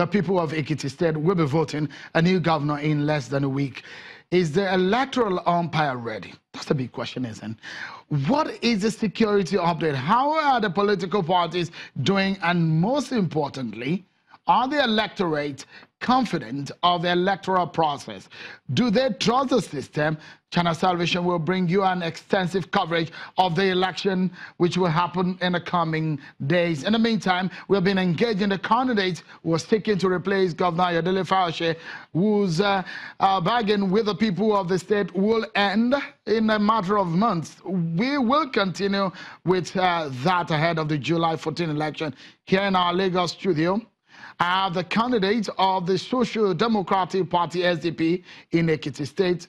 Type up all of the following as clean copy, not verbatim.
the people of Ekiti State will be voting a new governor in less than a week. Is the electoral umpire ready? That's the big question, isn't it? What is the security update? How are the political parties doing? And most importantly, are the electorate confident of the electoral process? Do they trust the system? Channel Salvation will bring you an extensive coverage of the election, which will happen in the coming days. In the meantime, we've been engaging the candidates who are seeking to replace Governor Fayose, whose bargain with the people of the state will end in a matter of months. We will continue with that ahead of the July 14 election here in our Lagos studio. I have the candidates of the Social Democratic Party, SDP, in Ekiti State,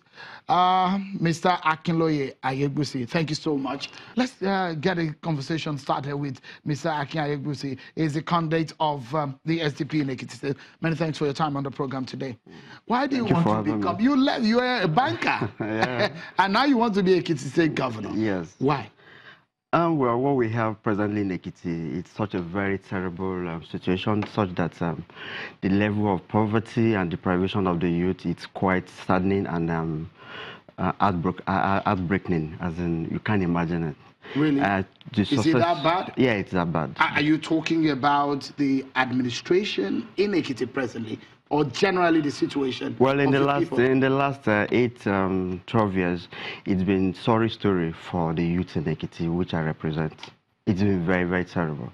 Mr. Akinloye Ayegbusi. Thank you so much. Let's get a conversation started with Mr. Akin Ayegbusi. He is the candidate of the SDP in Ekiti State. Many thanks for your time on the program today. Why do you want to become? You are a banker, and now you want to be Ekiti State governor. Yes. Why? Well, what we have presently in Ekiti, it's such a very terrible situation, such that the level of poverty and deprivation of the youth, it's quite saddening and heartbreaking, as in you can't imagine it. Really? Is it that bad? Yeah, it's that bad. Are you talking about the administration in Ekiti presently, or generally the situation? Well, in the last 12 years, it's been sorry story for the youth in Ekiti, which I represent. It's been very, very terrible.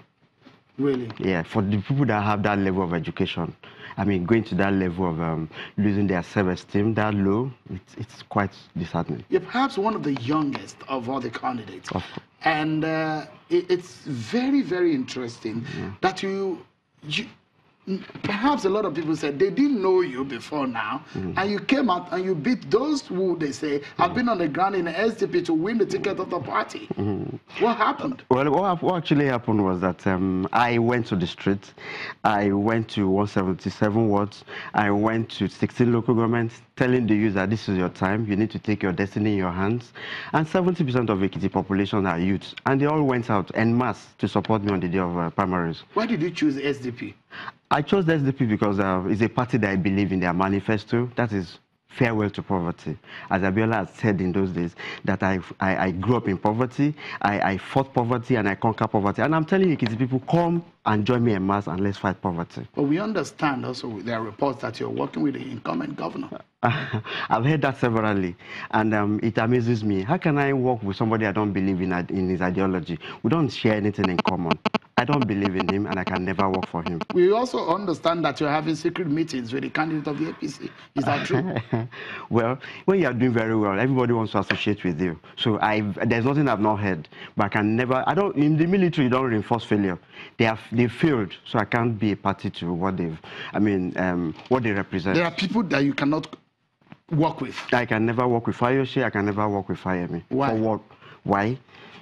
Really? Yeah, for the people that have that level of education, I mean, going to that level of losing their self-esteem that low, it's quite disheartening. You're perhaps one of the youngest of all the candidates. And it's very, very interesting that you perhaps a lot of people said they didn't know you before now, and you came out and you beat those who they say have been on the ground in the SDP to win the ticket of the party. What happened? Well, what actually happened was that I went to the street. I went to 177 wards. I went to 16 local governments, telling the youth that this is your time. You need to take your destiny in your hands. And 70% of Ekiti population are youths, and they all went out en masse to support me on the day of primaries. Why did you choose SDP? I chose the SDP because it's a party that I believe in their manifesto. That is farewell to poverty. As Abiola has said in those days, that I grew up in poverty, I fought poverty, and I conquered poverty. And I'm telling you, kids, people, come and join me en masse and let's fight poverty. But we understand also there are reports that you're working with the incumbent governor. I've heard that severally, and it amazes me. How can I work with somebody I don't believe in his ideology? We don't share anything in common. I don't believe in him, and I can never work for him. We also understand that you're having secret meetings with the candidate of the APC. Is that true? Well, when you are doing very well, everybody wants to associate with you. So there's nothing I've not heard, but I can never. In the military, you don't reinforce failure. They failed, so I can't be a party to what what they represent. There are people that you cannot work with. I can never work with Fayose. I can never work with Fayemi. Why? For what? Why?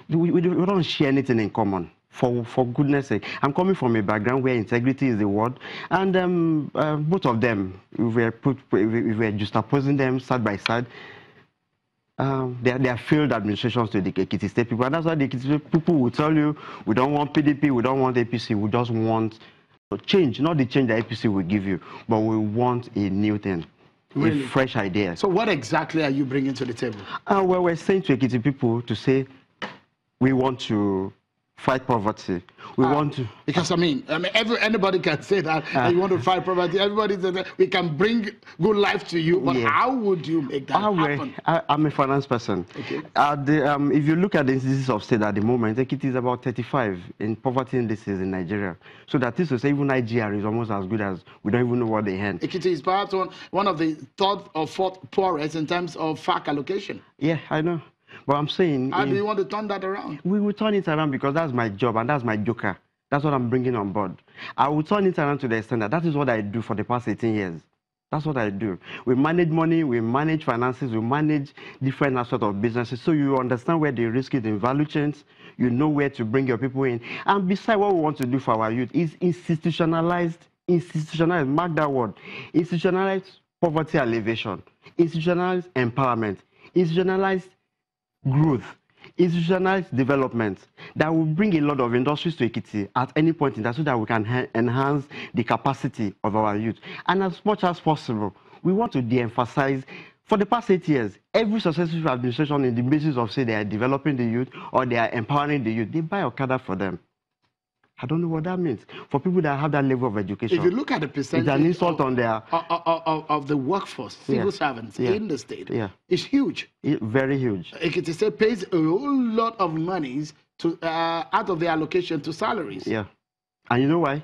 We don't share anything in common. For goodness sake, I'm coming from a background where integrity is the word, and both of them, if we were juxtaposing them side by side, they are failed administrations to the Ekiti State people, and that's why the Ekiti State people will tell you, we don't want PDP, we don't want APC, we just want change, not the change that APC will give you, but we want a new thing. Really? A fresh idea. So what exactly are you bringing to the table? Well, we're saying to Ekiti people to say, we want to fight poverty. We want to, because anybody can say that you want to fight poverty. Everybody says that we can bring good life to you, but how would you make that happen? I'm a finance person. Okay. If you look at the indices of state at the moment, Ekiti is about 35 in poverty indices in Nigeria. So that is to say, even Nigeria is almost as good as we don't even know what they hand. Ekiti is perhaps one of the third or fourth poorest in terms of FAC allocation. Yeah, I know. But I'm saying... How do you want to turn that around? We will turn it around because that's my job and that's my joker. That's what I'm bringing on board. I will turn it around to the extent that is what I do for the past 18 years. That's what I do. We manage money, we manage finances, we manage different aspects of businesses. So you understand where the risk is in value chains. You know where to bring your people in. And besides, what we want to do for our youth is institutionalized, mark that word, institutionalized poverty alleviation, institutionalized empowerment, institutionalized growth, institutionalized development that will bring a lot of industries to Ekiti at any point in time so that we can enhance the capacity of our youth. And as much as possible, we want to de-emphasize. For the past 8 years, every successful administration in the basis of, say, they are developing the youth or they are empowering the youth, they buy Okada for them. I don't know what that means. For people that have that level of education. If you look at the percentage it's an insult on their... of the workforce, civil servants in the state, it's huge. Very huge. Ekiti State pays a whole lot of monies to out of the allocation to salaries. Yeah. And you know why?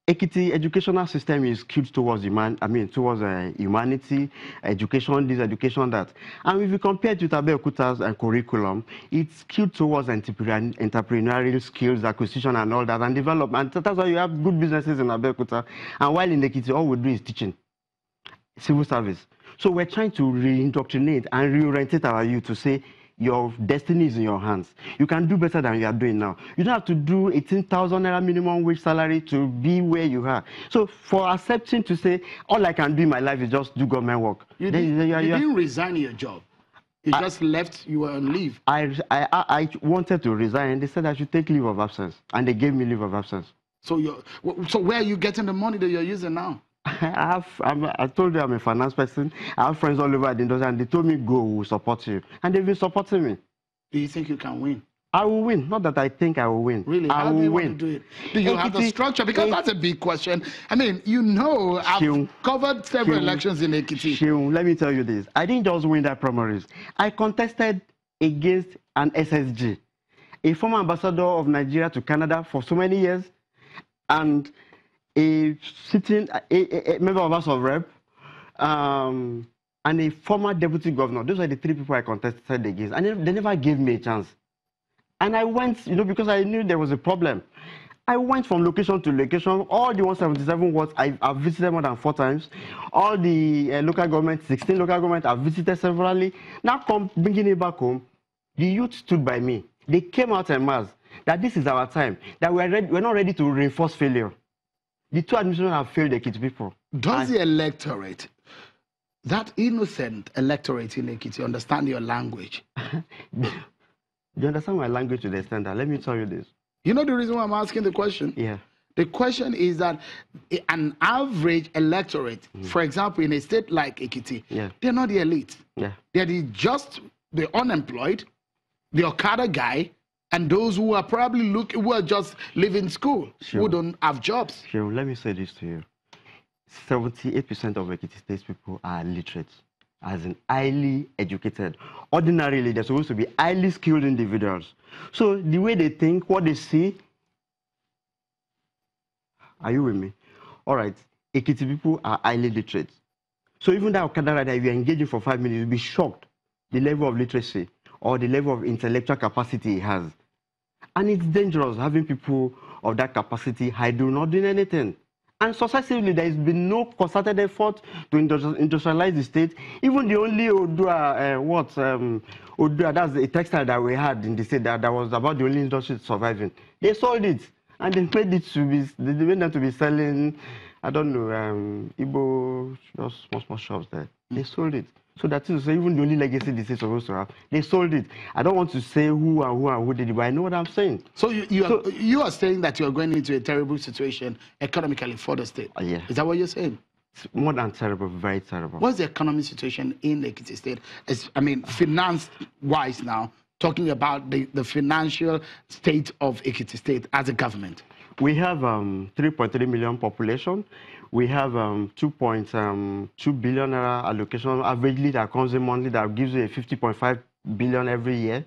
Ekiti educational system is skewed towards humanity, education, this, education, that. And if you compare it with Abeokuta's curriculum, it's skewed towards entrepreneurial skills, acquisition, and all that, and development. That's why you have good businesses in Abeokuta. And while in Ekiti, all we do is teaching, civil service. So we're trying to re-indoctrinate and reorientate our youth to say, your destiny is in your hands. You can do better than you are doing now. You don't have to do 18,000 naira minimum wage salary to be where you are. So for accepting to say, all I can do in my life is just do government work. You didn't resign your job. You just left, you were on leave. I wanted to resign, and they said I should take leave of absence. And they gave me leave of absence. So where are you getting the money that you're using now? I told you I'm a finance person. I have friends all over the industry, and they told me, go, we'll support you. And they've been supporting me. Do you think you can win? I will win. Not that I think I will win. Really? I How will do you win. want to do it? Do you have the structure? Because that's a big question. I mean, you know, I've covered several elections in Ekiti. Let me tell you this. I didn't just win that primaries. I contested against an SSG, a former ambassador of Nigeria to Canada for so many years, and a member of House of Rep, and a former deputy governor. Those are the three people I contested against. And they never gave me a chance. And I went, because I knew there was a problem. I went from location to location. All the 177 wards, I've visited more than 4 times. All the local government, 16 local government, I've visited severally. Now bringing it back home, the youth stood by me. They came out en masse that this is our time, that we're not ready to reinforce failure. The two administrations have failed the Ekiti people. Does the electorate, that innocent electorate in Ekiti, understand your language? Do you understand my language to the extent that, let me tell you this. You know the reason why I'm asking the question? Yeah. The question is that an average electorate, for example, in a state like Ekiti, they're not the elite. Yeah. They're the unemployed, the Okada guy, and those who are probably who are just leaving school, who don't have jobs. Sure, let me say this to you. 78% of Ekiti State people are literate, as in highly educated. Ordinarily, they're supposed to be highly skilled individuals. So the way they think, what they see, are you with me? All right, Ekiti people are highly literate. So even that Okada rider, if you're engaging for 5 minutes, you'll be shocked the level of literacy or the level of intellectual capacity he has. And it's dangerous having people of that capacity idle, not doing anything. And successively, there has been no concerted effort to industrialize the state. Even the only Odua, Odua, that's a textile that we had in the state that was about the only industry surviving. They sold it, and they made it to be, they made them to be selling, I don't know, Igbo, just small shops there. They sold it. So that is to say, even the only legacy the state is supposed to have, they sold it. I don't want to say who did it, but I know what I'm saying. So you are saying that you are going into a terrible situation economically for the state? Yeah. Is that what you're saying? It's more than terrible, very terrible. What's the economic situation in the Ekiti State? Finance-wise now, talking about the financial state of Ekiti State as a government. We have 3.3 million population. We have 2.2 billion allocation averagely that comes in monthly that gives you a 50.5 billion every year.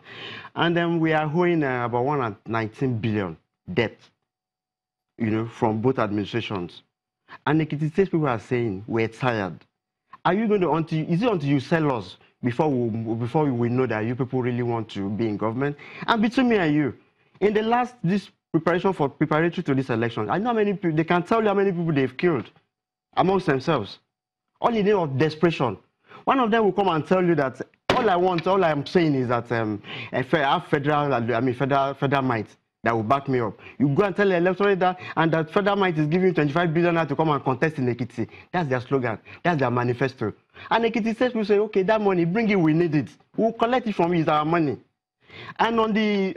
And then we are owing about 119 billion debt, from both administrations. And the Ekiti State people are saying, we're tired. Are you going to, is it until you sell us before we know that you people really want to be in government? And between me and you, in the last, preparatory to this election, I know how many people, they can tell you how many people they've killed amongst themselves. All in the name of desperation. One of them will come and tell you that all I'm saying is that I have federal might that will back me up. You go and tell the electorate that, and that federal might is giving 25 billion to come and contest in Ekiti. That's their slogan. That's their manifesto. And Ekiti State will say, okay, that money, bring it, we need it. We'll collect it from you, it's our money. And on the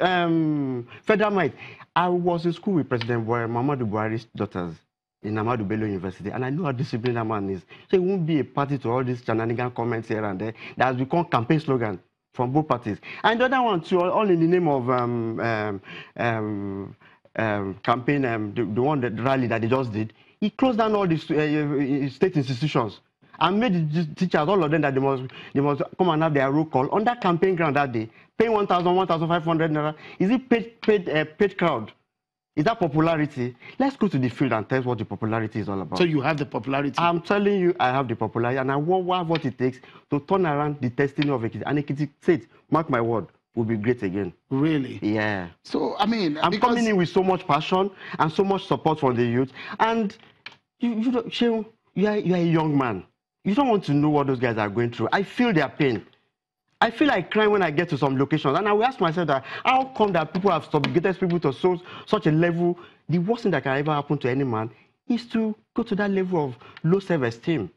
federal might, I was in school with President Muhammadu Buhari's daughters in Ahmadu Bello University, and I know how disciplined that man is. So it won't be a party to all these shenanigan comments here and there that has become campaign slogan from both parties. And the other one too, all in the name of campaign, the one that rally that they just did. He closed down all these state institutions and made the teachers, all of them, that they must come and have their roll call on that campaign ground that day, paying 1,000, 1,500 naira. Is it paid crowd? Is that popularity? Let's go to the field and tell us what the popularity is all about. So you have the popularity? I'm telling you, I have the popularity, and I want what it takes to turn around the destiny of Ekiti. And Ekiti State, mark my word, will be great again. Really? Yeah. So, I mean, I'm coming in with so much passion and so much support from the youth. And you are a young man. You don't want to know what those guys are going through. I feel their pain. I feel like crying when I get to some locations. And I will ask myself that, how come that people have subjugated people to such a level? The worst thing that can ever happen to any man is to go to that level of low self-esteem.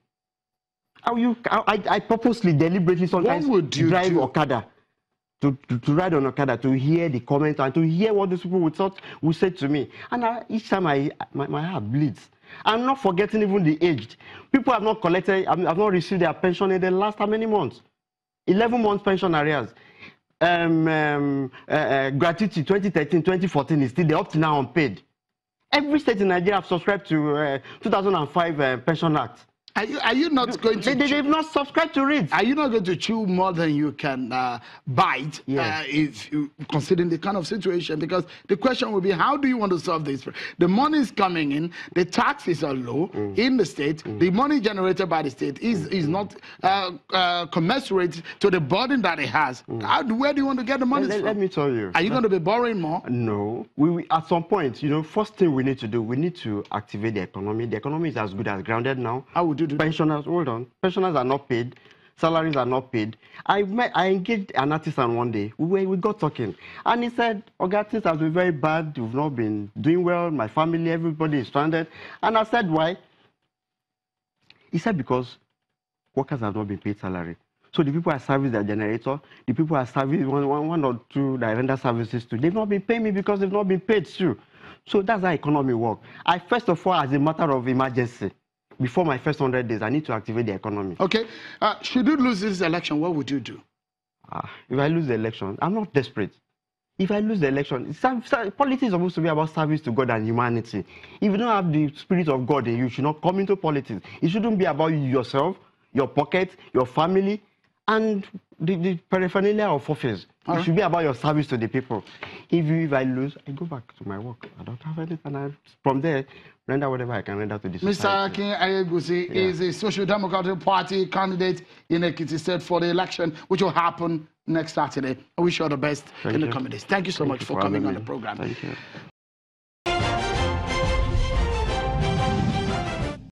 I purposely, deliberately sometimes drive Okada. To ride on Okada, to hear the comments and to hear what those people would say to me. And each time my heart bleeds. I'm not forgetting even the aged. People have not collected, have not received their pension in the last how many months? 11 months pension arrears. Gratuity 2013, 2014 is still there, up to now unpaid. Every state in Nigeria have subscribed to 2005 Pension Act. Are you not going to... They've not subscribed to it. Are you not going to chew more than you can bite, yes. If you considering the kind of situation? Because the question will be, how do you want to solve this? The money is coming in, the taxes are low in the state, the money generated by the state is not commensurate to the burden that it has. Where do you want to get the money from? Let me tell you. Are you going to be borrowing more? No. We at some point, first thing we need to do, we need to activate the economy. The economy is as good as grounded now. How would you do that? Pensioners, hold on. Pensioners are not paid. Salaries are not paid. I engaged an artisan one day. We got talking. And he said, "Oga, things have been very bad. You've not been doing well. My family, everybody is stranded." And I said, "Why?" He said, "Because workers have not been paid salary. So the people I service their generator, the people I service one or two that I render services to, they've not been paying me because they've not been paid too." So that's how economy works. I, first of all, as a matter of emergency, before my first 100 days, I need to activate the economy. Okay. Should you lose this election, what would you do? If I lose the election, I'm not desperate. If I lose the election, politics is supposed to be about service to God and humanity. If you don't have the spirit of God in you, you should not come into politics. It shouldn't be about yourself, your pocket, your family, and the paraphernalia of office. It should be about your service to the people. If I lose, I go back to my work. I don't have anything. And from there, render whatever I can render to the society. Mr. Akin Ayegusi is a Social Democratic Party candidate in Ekiti State for the election, which will happen next Saturday. I wish you all the best in the coming days. Thank you so much for coming on the program. Thank you.